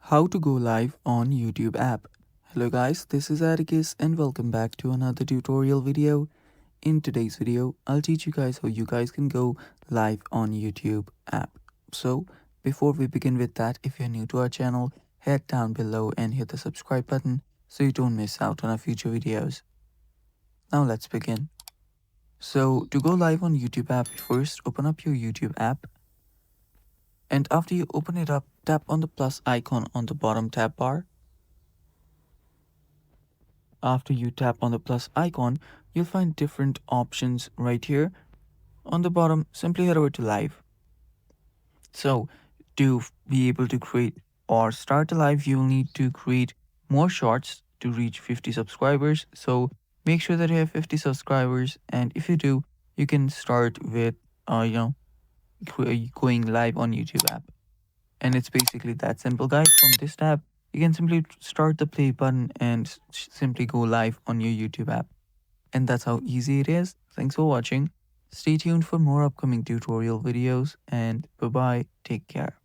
How to go live on YouTube app. Hello guys, this is Atticus and welcome back to another tutorial video. In today's video, I'll teach you guys how you guys can go live on YouTube app. So before we begin with that, if you're new to our channel, head down below and hit the subscribe button so you don't miss out on our future videos. Now let's begin. So to go live on YouTube app, first open up your YouTube app. And after you open it up, tap on the plus icon on the bottom tab bar. After you tap on the plus icon, you'll find different options right here. On the bottom, simply head over to live. So to be able to create or start a live, you'll need to create more shorts to reach 50 subscribers. So make sure that you have 50 subscribers. And if you do, you can start with, going live on YouTube app. And it's basically that simple, guys. From this tab, you can simply start the play button and simply go live on your YouTube app. And that's how easy it is. Thanks for watching. Stay tuned for more upcoming tutorial videos and bye bye. Take care.